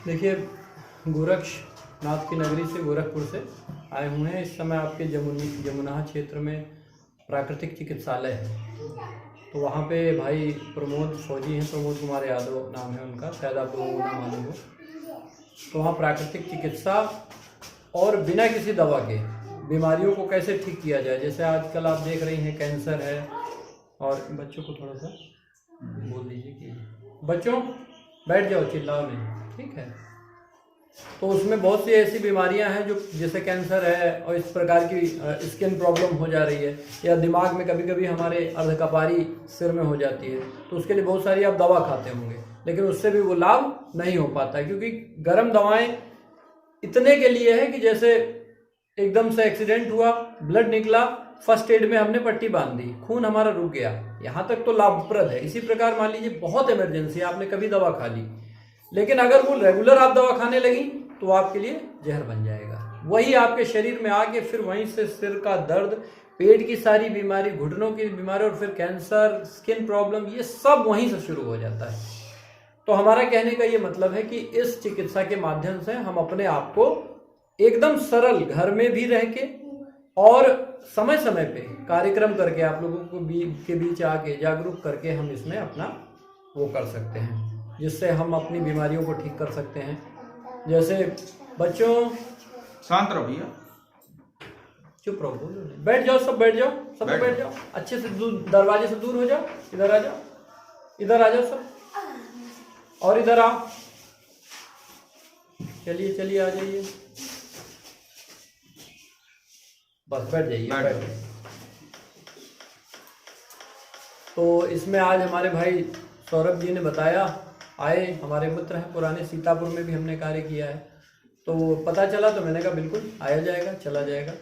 देखिए, गोरक्षनाथ की नगरी से, गोरखपुर से आए हुए हैं। इस समय आपके जमुना क्षेत्र में प्राकृतिक चिकित्सालय है, तो वहाँ पे भाई प्रमोद फौजी हैं, प्रमोद कुमार यादव नाम है उनका, शायद आप लोगों को नाम मालूम हो। तो वहाँ प्राकृतिक चिकित्सा और बिना किसी दवा के बीमारियों को कैसे ठीक किया जाए, जैसे आजकल आप देख रही हैं कैंसर है। और बच्चों को थोड़ा सा बोल दीजिए कि बच्चों बैठ जाओ, चिल्लाओ नहीं, ठीक है। तो उसमें बहुत सी ऐसी बीमारियां हैं जो जैसे कैंसर है और इस प्रकार की स्किन प्रॉब्लम हो जा रही है, या दिमाग में कभी कभी हमारे अर्धकपारी सिर में हो जाती है, तो उसके लिए बहुत सारी आप दवा खाते होंगे, लेकिन उससे भी वो लाभ नहीं हो पाता है, क्योंकि गर्म दवाएं इतने के लिए है कि जैसे एकदम से एक्सीडेंट हुआ, ब्लड निकला, फर्स्ट एड में हमने पट्टी बांध दी, खून हमारा रुक गया, यहाँ तक तो लाभप्रद है। इसी प्रकार मान लीजिए बहुत इमरजेंसी, आपने कभी दवा खा ली, लेकिन अगर वो रेगुलर आप दवा खाने लगी तो आपके लिए जहर बन जाएगा। वही आपके शरीर में आके फिर वहीं से सिर का दर्द, पेट की सारी बीमारी, घुटनों की बीमारी और फिर कैंसर, स्किन प्रॉब्लम, ये सब वहीं से शुरू हो जाता है। तो हमारा कहने का ये मतलब है कि इस चिकित्सा के माध्यम से हम अपने आप को एकदम सरल घर में भी रह के और समय समय पे कार्यक्रम करके आप लोगों को के बीच आके जागरूक करके हम इसमें अपना वो कर सकते हैं, जिससे हम अपनी बीमारियों को ठीक कर सकते हैं। जैसे बच्चों शांत रहो भैया, चुप रहो, बोलो नहीं, बैठ जाओ, सब बैठ जाओ, सब बैठ जाओ, अच्छे से दरवाजे से दूर हो जाओ, इधर आ जाओ, इधर आ जाओ सब, और इधर आओ, चलिए चलिए आ जाइए, बस बैठ जाइए, बैठ जाइए। तो इसमें आज हमारे भाई सौरभ जी ने बताया, आए, हमारे मित्र हैं पुराने, सीतापुर में भी हमने कार्य किया है, तो पता चला तो मैंने कहा बिल्कुल आया जाएगा, चला जाएगा।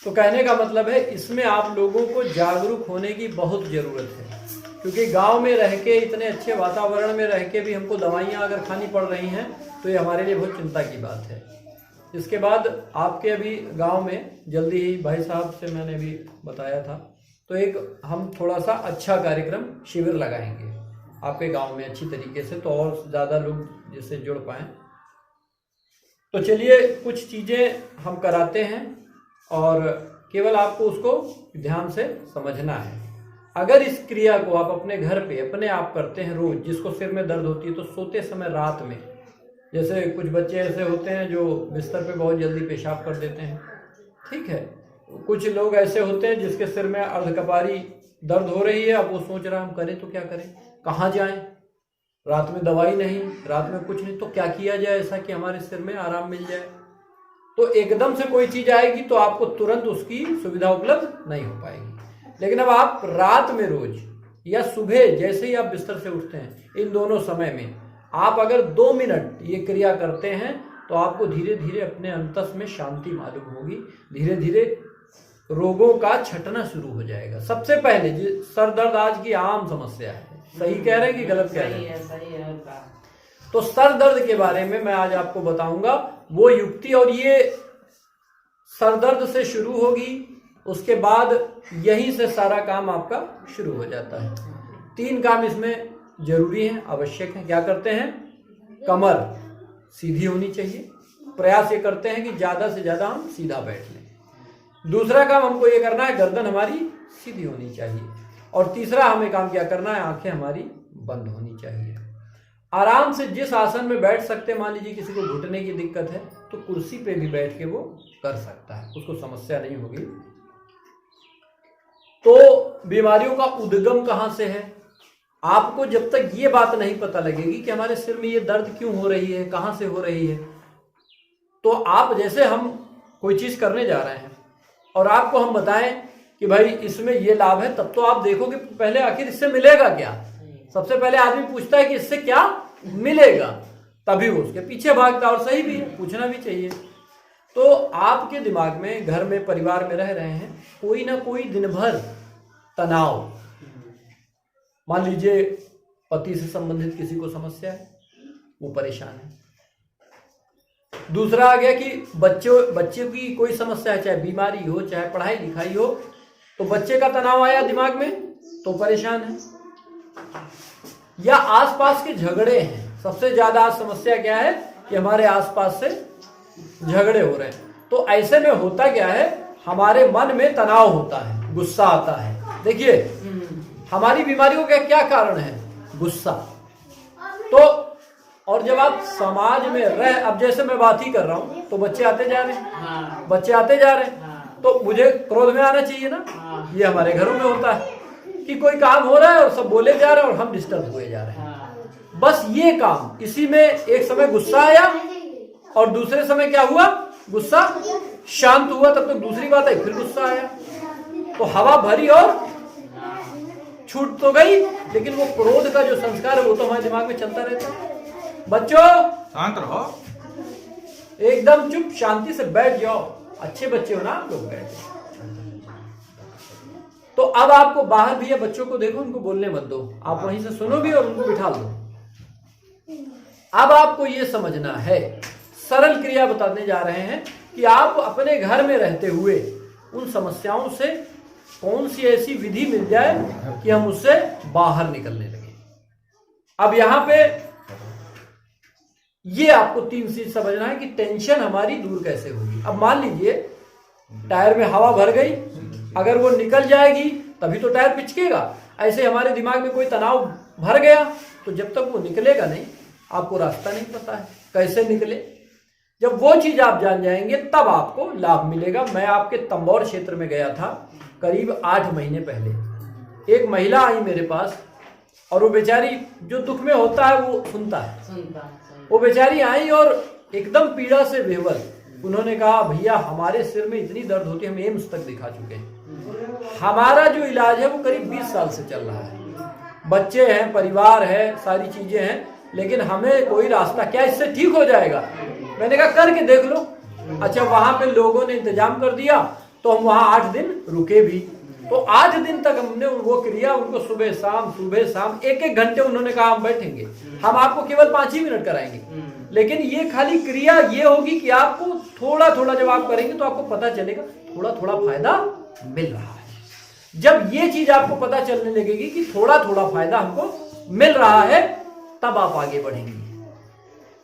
तो कहने का मतलब है इसमें आप लोगों को जागरूक होने की बहुत ज़रूरत है, क्योंकि गांव में रह के, इतने अच्छे वातावरण में रह के भी हमको दवाइयाँ अगर खानी पड़ रही हैं तो ये हमारे लिए बहुत चिंता की बात है। इसके बाद आपके अभी गांव में जल्दी ही भाई साहब से मैंने भी बताया था, तो एक हम थोड़ा सा अच्छा कार्यक्रम शिविर लगाएंगे आपके गांव में अच्छी तरीके से, तो और ज़्यादा लोग जिससे जुड़ पाएँ। तो चलिए कुछ चीज़ें हम कराते हैं और केवल आपको उसको ध्यान से समझना है। अगर इस क्रिया को आप अपने घर पे अपने आप करते हैं रोज, जिसको सिर में दर्द होती है तो सोते समय रात में, जैसे कुछ बच्चे ऐसे होते हैं जो बिस्तर पे बहुत जल्दी पेशाब कर देते हैं, ठीक है, कुछ लोग ऐसे होते हैं जिसके सिर में अर्धकपारी दर्द हो रही है, अब वो सोच रहा है हम करें तो क्या करें, कहाँ जाएं, रात में दवाई नहीं, रात में कुछ नहीं, तो क्या किया जाए ऐसा कि हमारे सिर में आराम मिल जाए। तो एकदम से कोई चीज आएगी तो आपको तुरंत उसकी सुविधा उपलब्ध नहीं हो पाएगी, लेकिन अब आप रात में रोज या सुबह जैसे ही आप बिस्तर से उठते हैं, इन दोनों समय में आप अगर 2 मिनट ये क्रिया करते हैं तो आपको धीरे धीरे अपने अंतस में शांति मालूम होगी, धीरे धीरे रोगों का छटना शुरू हो जाएगा। सबसे पहले सर दर्द आज की आम समस्या है, सही कह रहे हैं कि गलत कह रहे हैं? सही है। तो सर दर्द के बारे में मैं आज आपको बताऊंगा वो युक्ति, और ये सर दर्द से शुरू होगी, उसके बाद यहीं से सारा काम आपका शुरू हो जाता है। 3 काम इसमें जरूरी हैं, आवश्यक हैं। क्या करते हैं? कमर सीधी होनी चाहिए, प्रयास ये करते हैं कि ज़्यादा से ज़्यादा हम सीधा बैठ लें। दूसरा काम हमको ये करना है, गर्दन हमारी सीधी होनी चाहिए। और तीसरा हमें काम क्या करना है, आंखें हमारी बंद होनी चाहिए। आराम से जिस आसन में बैठ सकते हैं, मान लीजिए किसी को घुटने की दिक्कत है तो कुर्सी पे भी बैठ के वो कर सकता है, उसको समस्या नहीं होगी। तो बीमारियों का उद्गम कहाँ से है? आपको जब तक ये बात नहीं पता लगेगी कि हमारे सिर में ये दर्द क्यों हो रही है, कहाँ से हो रही है, तो आप जैसे हम कोई चीज करने जा रहे हैं और आपको हम बताएं कि भाई इसमें ये लाभ है, तब तो आप देखोगे पहले आखिर इससे मिलेगा क्या। सबसे पहले आदमी पूछता है कि इससे क्या मिलेगा, तभी वो उसके पीछे भागता, और सही भी है, पूछना भी चाहिए। तो आपके दिमाग में, घर में, परिवार में रह रहे हैं, कोई ना कोई दिन भर तनाव, मान लीजिए पति से संबंधित किसी को समस्या है, वो परेशान है। दूसरा आ गया कि बच्चे की कोई समस्या है, चाहे बीमारी हो, चाहे पढ़ाई लिखाई हो, तो बच्चे का तनाव आया दिमाग में तो परेशान है। या आसपास के झगड़े हैं, सबसे ज्यादा आज समस्या क्या है कि हमारे आसपास से झगड़े हो रहे हैं। तो ऐसे में होता क्या है, हमारे मन में तनाव होता है, गुस्सा आता है। देखिए हमारी बीमारियों का क्या कारण है, गुस्सा। तो और जब आप समाज में रह, अब जैसे मैं बात ही कर रहा हूं तो बच्चे आते जा रहे हैं, बच्चे आते जा रहे हैं, तो मुझे क्रोध में आना चाहिए ना। ये हमारे घरों में होता है कि कोई काम हो रहा है और सब बोले जा रहे हैं और हम डिस्टर्ब हुए जा रहे हैं। बस ये काम, इसी में एक समय गुस्सा आया और दूसरे समय क्या हुआ, गुस्सा शांत हुआ, तब तक दूसरी बात आई, फिर गुस्सा आया। तो हवा भरी और छूट तो गई, लेकिन वो क्रोध का जो संस्कार है वो तो हमारे दिमाग में चलता रहता है। बच्चों शांत रहो, एकदम चुप शांति से बैठ जाओ, अच्छे बच्चे हो ना आप लोग, बैठ जाओ। तो अब आपको बाहर भी है, बच्चों को देखो, उनको बोलने मत दो, आप वहीं से सुनो भी और उनको बिठा दो। अब आपको ये समझना है, सरल क्रिया बताने जा रहे हैं कि आप अपने घर में रहते हुए उन समस्याओं से कौन सी ऐसी विधि मिल जाए कि हम उससे बाहर निकलने लगे। अब यहां पे ये आपको 3 चीज समझना है कि टेंशन हमारी दूर कैसे होगी। अब मान लीजिए टायर में हवा भर गई, अगर वो निकल जाएगी तभी तो टायर पिचकेगा। ऐसे हमारे दिमाग में कोई तनाव भर गया तो जब तक वो निकलेगा नहीं, आपको रास्ता नहीं पता है कैसे निकले। जब वो चीज आप जान जाएंगे तब आपको लाभ मिलेगा। मैं आपके तंबौर क्षेत्र में गया था करीब 8 महीने पहले। एक महिला आई मेरे पास और वो बेचारी जो दुख में होता है वो सुनता है। वो बेचारी आई और एकदम पीड़ा से बेवल। उन्होंने कहा भैया हमारे सिर में इतनी दर्द होती है, हम एम्स तक दिखा चुके हैं, हमारा जो इलाज है वो करीब 20 साल से चल रहा है, बच्चे हैं, परिवार है, सारी चीजें हैं, लेकिन हमें कोई रास्ता, क्या इससे ठीक हो जाएगा? मैंने कहा करके देख लो। अच्छा, वहां पे लोगों ने इंतजाम कर दिया तो हम वहां 8 दिन रुके भी। तो 8 दिन तक हमने वो क्रिया, उनको सुबह शाम 1-1 घंटे उन्होंने कहा हम बैठेंगे, हम आपको केवल 5 ही मिनट कराएंगे, लेकिन ये खाली क्रिया ये होगी कि आपको थोड़ा थोड़ा जब आप करेंगे तो आपको पता चलेगा थोड़ा थोड़ा फायदा मिल रहा है। जब ये चीज आपको पता चलने लगेगी कि थोड़ा थोड़ा फायदा हमको मिल रहा है, तब आप आगे बढ़ेंगे।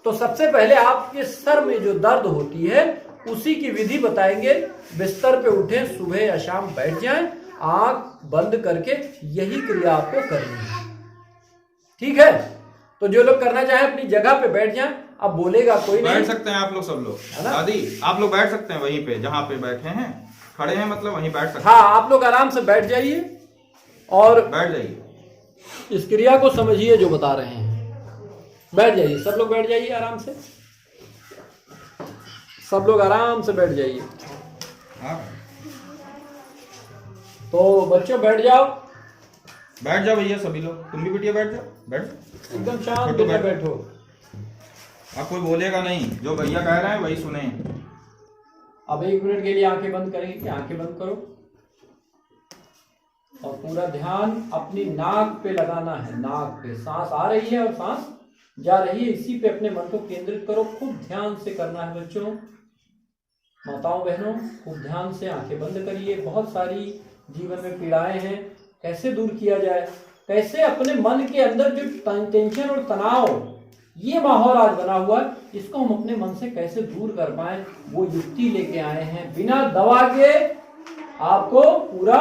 तो सबसे पहले आपके सर में जो दर्द होती है उसी की विधि बताएंगे। बिस्तर पे उठें, सुबह या शाम बैठ जाएं, आंख बंद करके यही क्रिया आपको करनी है, ठीक है? तो जो लोग करना चाहें अपनी जगह पे बैठ जाएं। अब बोलेगा कोई नहीं, बैठ सकते हैं आप लोग, सब लोग, दादी आप लोग बैठ सकते हैं वहीं पे जहां पे बैठे हैं, खड़े हैं मतलब वहीं बैठ सकते हैं। हाँ, आप लोग आराम से बैठ जाइए और बैठ जाइए, इस क्रिया को समझिए जो बता रहे हैं। बैठ जाइए, सब लोग बैठ जाइए आराम से, सब लोग आराम से बैठ जाइए। तो बच्चों बैठ जाओ भैया सभी लोग, तुम भी बिटिया बैठ जाओ, बैठ एकदम शांत होकर बैठो। अब कोई बोलेगा नहीं, जो भैया कह रहे हैं वही सुने। अब 1 मिनट के लिए आंखें बंद करेंगे, आंखें बंद करो और पूरा ध्यान अपनी नाक पे लगाना है। नाक पे सांस आ रही है और सांस जा रही है, इसी पे अपने मन को केंद्रित करो। खूब ध्यान से करना है बच्चों, माताओं बहनों, खूब ध्यान से आंखें बंद करिए। बहुत सारी जीवन में पीड़ाएं हैं, कैसे दूर किया जाए, कैसे अपने मन के अंदर जो टेंशन और तनाव, ये माहौल आज बना हुआ है, इसको हम अपने मन से कैसे दूर कर पाए, वो युक्ति लेके आए हैं। बिना दवा के आपको पूरा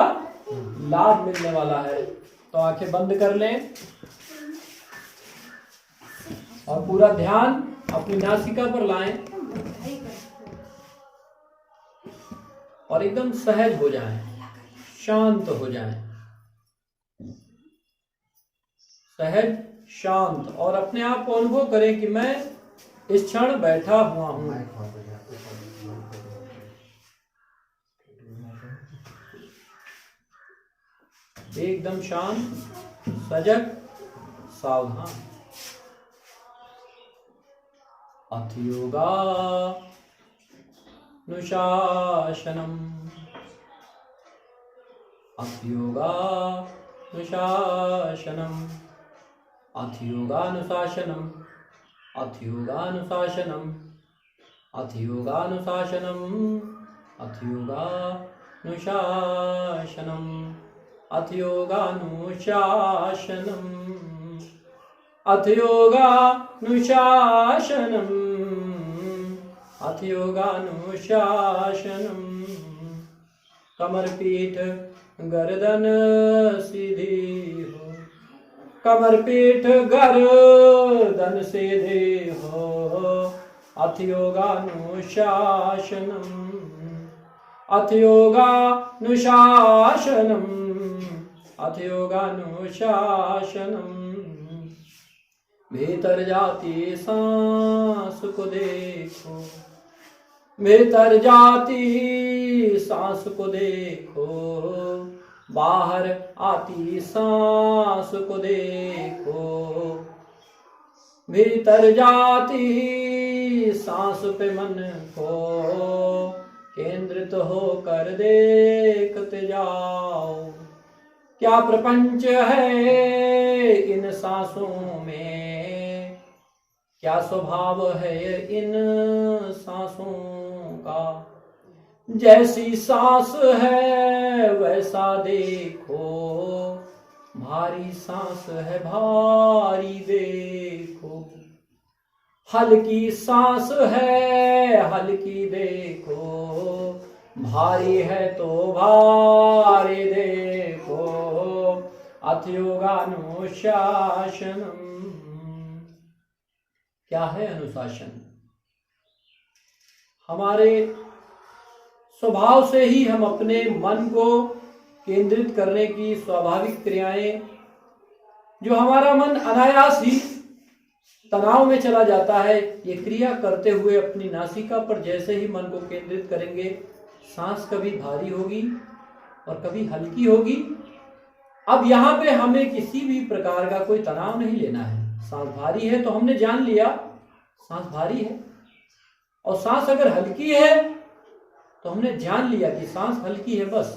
लाभ मिलने वाला है। तो आंखें बंद कर लें और पूरा ध्यान अपनी नासिका पर लाएं और एकदम सहज हो जाएं, शांत हो जाएं, सहज शांत, और अपने आप को अनुभव करें कि मैं इस क्षण बैठा हुआ हूं। एकदम शांत, सजग, सावधान। अथ योगानुशासनम्, अथ योगानुशासनम्, अथ योगानुशासनम्, अथ योगानुशासनम्, अथ योगानुशासनम्, अथ योगानुशासनम्, अथ योगानुशासनम्, अथ योगानुशासनम् अथ योगानुशासनम् कमर पीठ गर्दन सीधी हो कमर पीठ गर्दन सीधी हो अथ योगानुशासनम् अथ योगानुशासनम् अथ योगानुशासनम् भीतर जाती सांस को देखो भीतर जाती सांस को देखो बाहर आती सांस को देखो भीतर जाती सांस पे मन को केंद्रित होकर देखते जाओ क्या प्रपंच है इन सांसों में क्या स्वभाव है इन सांसों का जैसी सांस है वैसा देखो भारी सांस है भारी देखो हल्की सांस है हल्की देखो भारी है तो भारी देखो अथ योगानुशासनम् क्या है अनुशासन? हमारे स्वभाव से ही हम अपने मन को केंद्रित करने की स्वाभाविक क्रियाएं जो हमारा मन अनायास ही तनाव में चला जाता है ये क्रिया करते हुए अपनी नासिका पर जैसे ही मन को केंद्रित करेंगे सांस कभी भारी होगी और कभी हल्की होगी। अब यहाँ पे हमें किसी भी प्रकार का कोई तनाव नहीं लेना है। सांस भारी है तो हमने जान लिया सांस भारी है और सांस अगर हल्की है तो हमने जान लिया कि सांस हल्की है। बस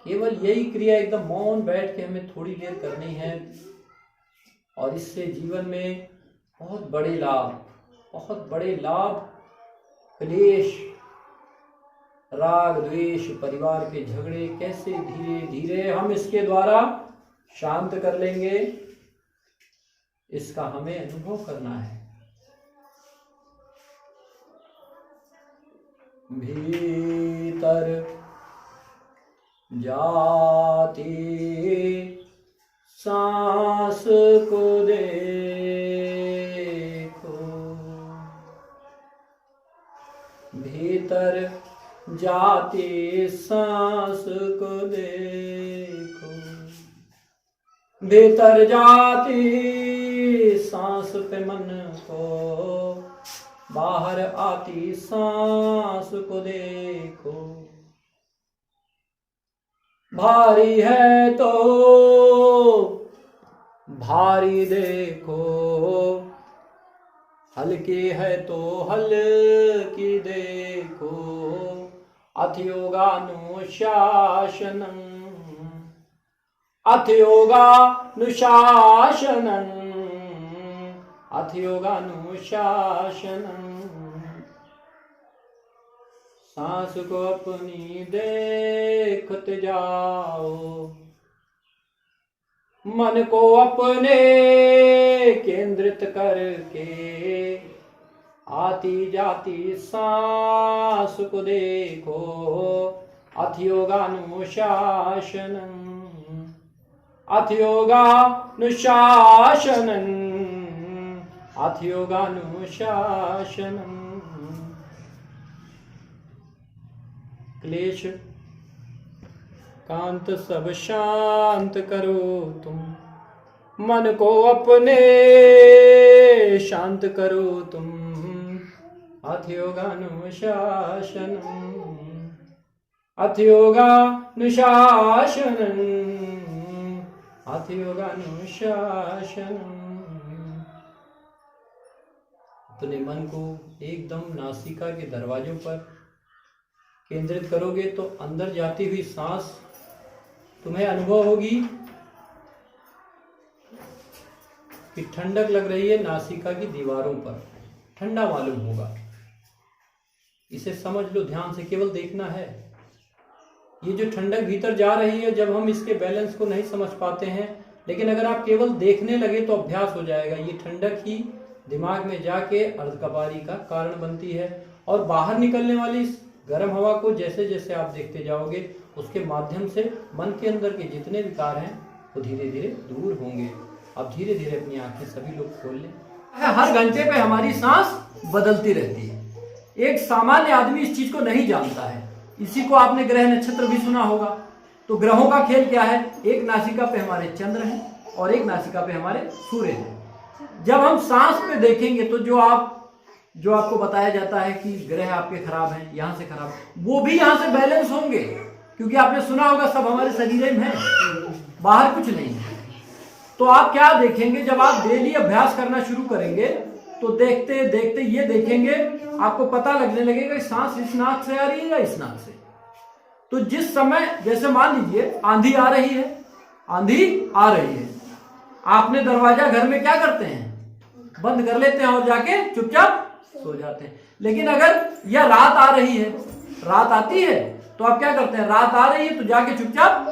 केवल यही क्रिया एकदम मौन बैठ के हमें थोड़ी देर करनी है और इससे जीवन में बहुत बड़े लाभ क्लेश राग द्वेष परिवार के झगड़े कैसे धीरे धीरे हम इसके द्वारा शांत कर लेंगे इसका हमें अनुभव करना है। भीतर जाती सांस को देखो भीतर जाती सांस को देखो भीतर जाती सांस पे मन को बाहर आती सांस को देखो भारी है तो भारी देखो हल्की है तो हल्की देखो अथ योगानुशासनम् अथ योगानुशासनम् अथ योगानुशासनम् सांस को अपनी देखते जाओ मन को अपने केंद्रित करके आती जाती सांस को देखो अथ योगानुशासनम् अथ योगानुशासनम् अथ योगानुशासनम् क्लेश कांत सब शांत करो तुम मन को अपने शांत करो तुम अथ योगानुशासनम् अथ योगानुशासनम् अथ योगानुशासनम् अपने मन को एकदम नासिका के दरवाजों पर केंद्रित करोगे तो अंदर जाती हुई सांस तुम्हें अनुभव होगी कि ठंडक लग रही है नासिका की दीवारों पर ठंडा मालूम होगा। इसे समझ लो ध्यान से केवल देखना है। ये जो ठंडक भीतर जा रही है जब हम इसके बैलेंस को नहीं समझ पाते हैं लेकिन अगर आप केवल देखने लगे तो अभ्यास हो जाएगा। ये ठंडक ही दिमाग में जाके अर्धकपारी का कारण बनती है और बाहर निकलने वाली इस गर्म हवा को जैसे जैसे आप देखते जाओगे उसके माध्यम से मन के अंदर के जितने विकार हैं वो धीरे धीरे दूर होंगे। अब धीरे धीरे अपनी आंखें सभी लोग खोल लें। हर घंटे पे हमारी सांस बदलती रहती है। एक सामान्य आदमी इस चीज को नहीं जानता है। इसी को आपने ग्रह नक्षत्र भी सुना होगा। तो ग्रहों का खेल क्या है, एक नासिका पे हमारे चंद्र हैं और एक नासिका पे हमारे सूर्य हैं। जब हम सांस पे देखेंगे तो जो आपको बताया जाता है कि ग्रह आपके खराब हैं, यहाँ से खराब, वो भी यहाँ से बैलेंस होंगे, क्योंकि आपने सुना होगा सब हमारे शरीर में है, बाहर कुछ नहीं है। तो आप क्या देखेंगे, जब आप डेली अभ्यास करना शुरू करेंगे तो देखते देखते ये देखेंगे आपको पता लगने लगेगा कि सांस इस नाक से आ रही है या इस नाक से। तो जिस समय, जैसे मान लीजिए आंधी आ रही है, आपने दरवाजा घर में क्या करते हैं, बंद कर लेते हैं और जाके चुपचाप सो जाते हैं। लेकिन अगर यह रात आ रही है, रात आती है तो आप क्या करते हैं, रात आ रही है तो जाके चुपचाप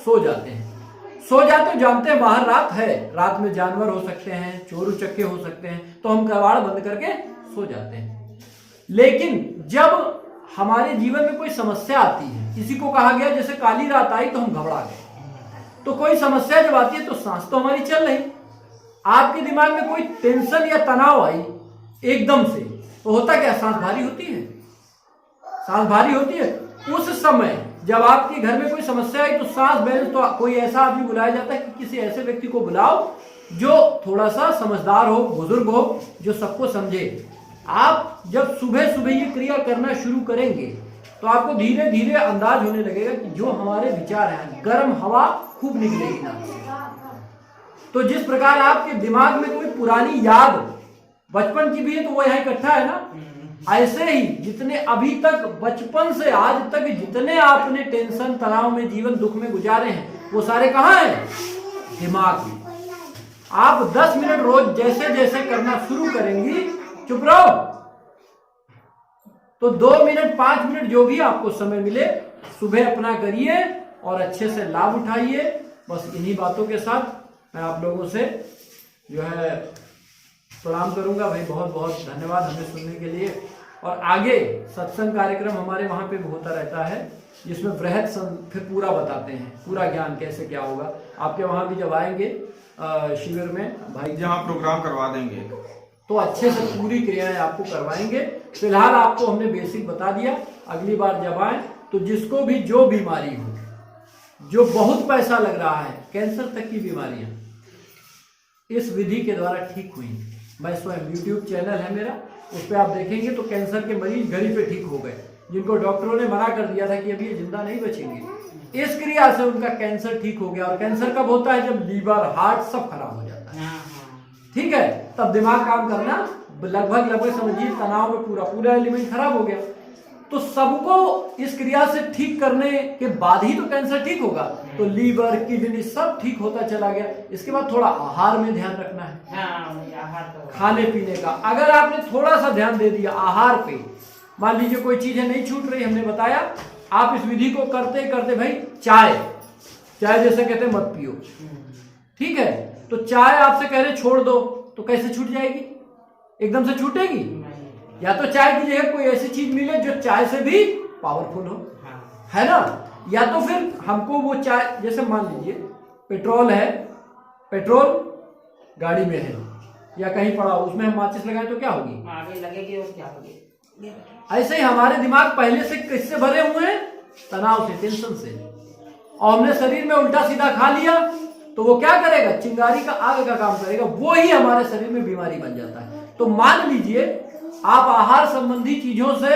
सो जाते हैं। सो जाते हैं, जानते हैं बाहर रात है, रात में जानवर हो सकते हैं, चोर उचक्के हो सकते हैं, तो हम कबाड़ बंद करके सो जाते हैं। लेकिन जब हमारे जीवन में कोई समस्या आती है, किसी को कहा गया जैसे काली रात आई तो हम घबरा गए, तो कोई समस्या जब आती है तो सांस तो हमारी चल रही, आपके दिमाग में कोई टेंशन या तनाव आई एकदम से, तो होता क्या, सांस भारी होती है, सांस भारी होती है। उस समय जब आपके घर में कोई समस्या आई तो सांस बैलेंस, तो कोई ऐसा आदमी बुलाया जाता है कि किसी ऐसे व्यक्ति को बुलाओ जो थोड़ा सा समझदार हो, बुजुर्ग हो, जो सबको समझे। आप जब सुबह सुबह ये क्रिया करना शुरू करेंगे तो आपको धीरे धीरे अंदाज होने लगेगा कि जो हमारे विचार हैं, गर्म हवा खूब निकलेगी ना। तो जिस प्रकार आपके दिमाग में कोई पुरानी याद बचपन की भी है तो वो यहाँ इकट्ठा है ना, ऐसे ही जितने अभी तक बचपन से आज तक जितने आपने टेंशन तनाव में जीवन दुख में गुजारे हैं वो सारे कहाँ हैं, दिमाग में। आप 10 मिनट रोज जैसे जैसे करना शुरू करेंगी, चुप रहो, तो 2 मिनट 5 मिनट जो भी आपको समय मिले सुबह अपना करिए और अच्छे से लाभ उठाइए। बस इन्हीं बातों के साथ मैं आप लोगों से जो है प्रणाम करूंगा। भाई बहुत बहुत धन्यवाद हमें सुनने के लिए। और आगे सत्संग कार्यक्रम हमारे वहां पे होता रहता है जिसमें वृहद फिर पूरा बताते हैं, पूरा ज्ञान कैसे क्या होगा। आपके वहां भी जब आएंगे शिविर में भाई, जहाँ प्रोग्राम करवा देंगे तो अच्छे से पूरी क्रियाएं आपको करवाएंगे। फिलहाल आपको हमने बेसिक बता दिया, अगली बार जब आए तो जिसको भी जो बीमारी हो, जो बहुत पैसा लग रहा है, कैंसर तक की बीमारियां इस विधि के द्वारा ठीक हुई। मैं स्वयं YouTube चैनल है मेरा, उस पर आप देखेंगे तो कैंसर के मरीज घर ही पे ठीक हो गए, जिनको डॉक्टरों ने मना कर दिया था कि अभी ये जिंदा नहीं बचेंगे। इस क्रिया से उनका कैंसर ठीक हो गया। और कैंसर कब होता है, जब लीवर हार्ट सब खराब हो जाता है, ठीक है, तब दिमाग काम करना लगभग समझिए तनाव में पूरा एलिमेंट खराब हो गया। तो सबको इस क्रिया से ठीक करने के बाद ही तो कैंसर ठीक होगा। तो लीवर किडनी सब ठीक होता चला गया। इसके बाद थोड़ा आहार में ध्यान रखना है, खाने पीने का। अगर आपने थोड़ा सा ध्यान दे दिया आहार पे, मान लीजिए कोई चीजें नहीं छूट रही, हमने बताया, आप इस विधि को करते करते भाई चाय जैसे कहते हैं मत पियो, ठीक है, तो चाय आपसे कह रहे छोड़ दो तो कैसे छूट जाएगी, एकदम से छूटेगी? या तो चाय की जगह कोई ऐसी चीज मिले जो चाय से भी पावरफुल हो, है ना। या तो फिर हमको वो चाय, जैसे मान लीजिए पेट्रोल है, पेट्रोल गाड़ी में है या कहीं पड़ा हो, उसमें हम माचिस लगाए तो क्या होगी, आगे लगेगी और क्या होगी। ऐसे ही हमारे दिमाग पहले से किससे भरे हुए हैं, तनाव से, टेंशन से, और हमने शरीर में उल्टा सीधा खा लिया तो वो क्या करेगा, चिंगारी का आग का काम करेगा, वो ही हमारे शरीर में बीमारी बन जाता है। तो मान लीजिए आप आहार संबंधी चीजों से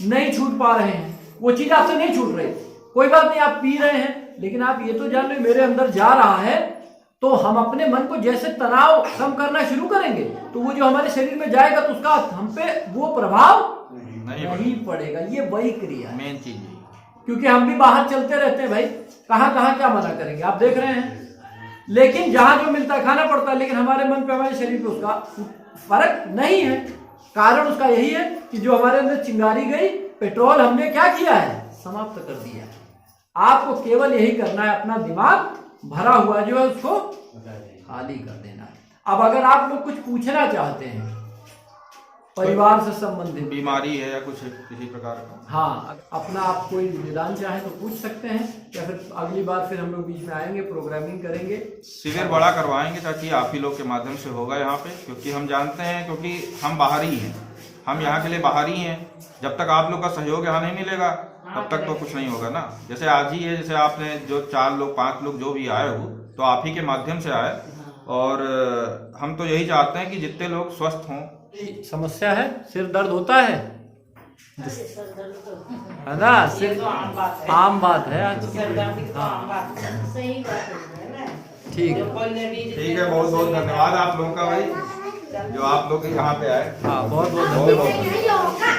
नहीं छूट पा रहे हैं, वो चीज आपसे नहीं छूट रही, कोई बात नहीं, आप पी रहे हैं, लेकिन आप ये तो जान रहे मेरे अंदर जा रहा है। तो हम अपने मन को जैसे तनाव कम करना शुरू करेंगे तो वो जो हमारे शरीर में जाएगा तो उसका हम पे वो प्रभाव नहीं पड़ेगा। ये वही क्रिया मेन चीज है, क्योंकि हम भी बाहर चलते रहते हैं भाई, कहाँ कहाँ क्या मना करेंगे, आप देख रहे हैं। लेकिन जहां जो मिलता है खाना पड़ता है, लेकिन हमारे मन पे, हमारे शरीर पे उसका फर्क नहीं है। कारण उसका यही है कि जो हमारे अंदर चिंगारी गई, पेट्रोल हमने क्या किया है, समाप्त कर दिया है। आपको केवल यही करना है, अपना दिमाग भरा हुआ जो है उसको खाली कर देना है। अब अगर आप लोग कुछ पूछना चाहते हैं परिवार से संबंधित, बीमारी है या कुछ किसी प्रकार का, हाँ, अपना आप कोई निदान चाहे तो पूछ सकते हैं, या फिर अगली बार फिर हम लोग बीच में आएंगे, प्रोग्रामिंग करेंगे, शिविर बड़ा करवाएंगे ताकि आप ही लोग के माध्यम से होगा यहाँ पे, क्योंकि हम जानते हैं, क्योंकि हम बाहरी हैं, हम यहाँ के लिए बाहरी हैं। जब तक आप लोग का सहयोग यहाँ नहीं मिलेगा तब तक तो कुछ नहीं होगा ना। जैसे आज ही है, जैसे आपने जो 4 लोग 5 लोग जो भी आए हो तो आप ही के माध्यम से आए, और हम तो यही चाहते हैं कि जितने लोग स्वस्थ हों। समस्या है, सिर दर्द होता है ना, सिर आम बात है आज की। ठीक है, बहुत बहुत धन्यवाद आप लोगों का भाई, जो आप लोग यहाँ पे आए। हाँ, बहुत बहुत धन्यवाद।